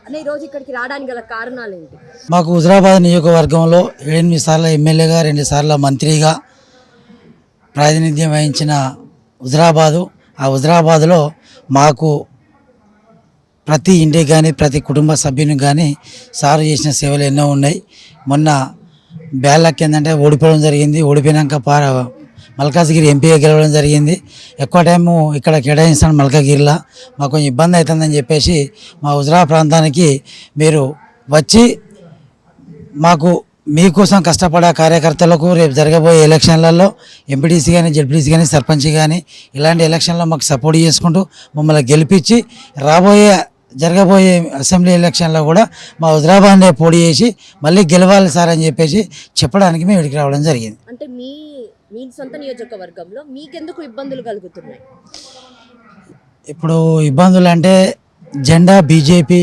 అనే ఈరోజు ఇక్కడికి రావడానికి గల కారణాలు ఏంటి? మాకు హుజరాబాద్ నియోజకవర్గంలో 8 సార్లు ఎమ్మెల్యేగా 2 సార్లు మంత్రిగా ప్రాతినిధ్యం వహించిన హుజరాబాదు. ఆ హుజరాబాదులో మాకు ప్రతి ఇంటికి కానీ ప్రతి కుటుంబ సభ్యునికి కానీ సారు చేసిన సేవలు ఎన్నో ఉన్నాయి. మొన్న బ్యాలక్ ఏంటంటే ఓడిపోవడం జరిగింది. ఓడిపోయినాక మల్కాజ్గిరి ఎంపీగా గెలవడం జరిగింది. ఎక్కువ టైము ఇక్కడ కేటాయిస్తాను మల్కాజ్గిరిలో. మాకు కొంచెం ఇబ్బంది అవుతుందని చెప్పేసి మా హుజరా ప్రాంతానికి మీరు వచ్చి మాకు మీకోసం కష్టపడే కార్యకర్తలకు రేపు జరగబోయే ఎలక్షన్లలో ఎంపీటీసీ కానీ జెడ్పీటీసీ కానీ సర్పంచ్ కానీ ఇలాంటి ఎలక్షన్లో మాకు సపోర్ట్ చేసుకుంటూ మమ్మల్ని గెలిపించి జరగబోయే అసెంబ్లీ ఎలక్షన్లో కూడా మా హుజరాబాద్నే పోటీ చేసి మళ్ళీ గెలవాలి సార్ అని చెప్పేసి చెప్పడానికి మేము ఇక్కడికి రావడం జరిగింది. అంటే మీ సొంత నియోజకవర్గంలో మీకెందుకు ఇబ్బందులు కలుగుతున్నాయి? ఇప్పుడు ఇబ్బందులు అంటే జెండా బీజేపీ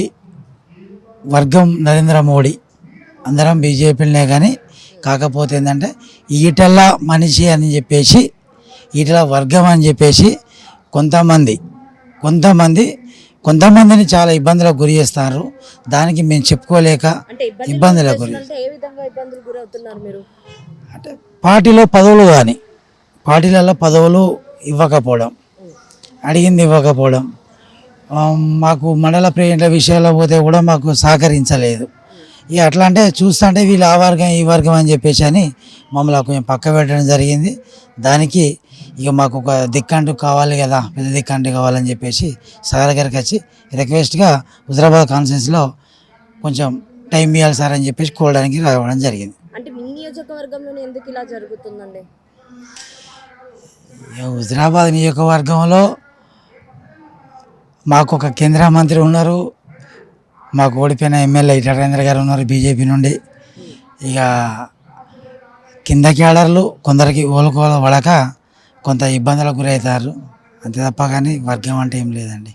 వర్గం నరేంద్ర మోడీ అందరం బీజేపీలనే, కానీ కాకపోతే ఏంటంటే ఈటల మనిషి అని చెప్పేసి ఈటల వర్గం అని చెప్పేసి కొంతమందిని చాలా ఇబ్బందులకు గురి చేస్తారు. దానికి మేము చెప్పుకోలేక ఇబ్బందులకు గురి. అంటే పార్టీలో పదవులు కానీ పార్టీలలో పదవులు ఇవ్వకపోవడం, అడిగింది ఇవ్వకపోవడం, మాకు మండల ప్రెసిడెంట్ల విషయాల్లో పోతే కూడా మాకు సహకరించలేదు. ఇక అట్లా అంటే చూస్తుంటే వీళ్ళు ఆ వర్గం ఈ వర్గం అని చెప్పేసి అని మమ్మల్ని కొంచెం పక్క పెట్టడం జరిగింది. దానికి ఇక మాకు ఒక దిక్కంటూ కావాలి కదా, పెద్ద దిక్కంటూ కావాలని చెప్పేసి సార్ గారికి వచ్చి రిక్వెస్ట్గా హుజరాబాద్ కాన్ఫరెన్స్లో కొంచెం టైం ఇవ్వాలి సార్ అని చెప్పేసి కోరడానికి రావడం జరిగింది. అంటే మీ నియోజకవర్గంలోనే ఎందుకు ఇలా జరుగుతుందండి? హుజరాబాద్ నియోజకవర్గంలో మాకు ఒక కేంద్ర మంత్రి ఉన్నారు, మాకు ఓడిపోయిన ఎమ్మెల్యే ఈటల రాజేందర్ గారు ఉన్నారు బీజేపీ నుండి. ఇక కింద క్యాడర్లు కొందరికి ఓలుకోవడక కొంత ఇబ్బందులకు గురవుతారు, అంతే తప్ప కానీ వర్గం అంటే ఏం లేదండి.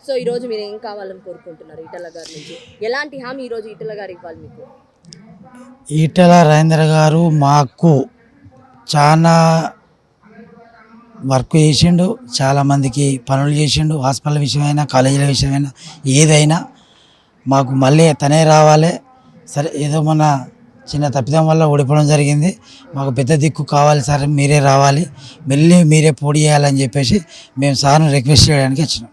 సో ఈరోజు మీరు ఏం కావాలని కోరుకుంటున్నారు ఈటల గారి నుంచి? ఎలాంటి హామీ ఈరోజు ఈటల గారు ఇవ్వాలి మీకు? ఈటల రాజేందర్ గారు మాకు చాలా వర్క్ చేసిండు, చాలామందికి పనులు చేసిండు. హాస్పిటల్ విషయమైనా కాలేజీల విషయమైనా ఏదైనా మాకు మళ్ళీ తనే రావాలి. సరే ఏదో మన చిన్న తప్పిదం వల్ల ఓడిపోవడం జరిగింది, మాకు పెద్ద దిక్కు కావాలి సార్, మీరే రావాలి, మళ్ళీ మీరే పోటీ చేయాలని చెప్పేసి మేము సార్ను రిక్వెస్ట్ చేయడానికి వచ్చినాం.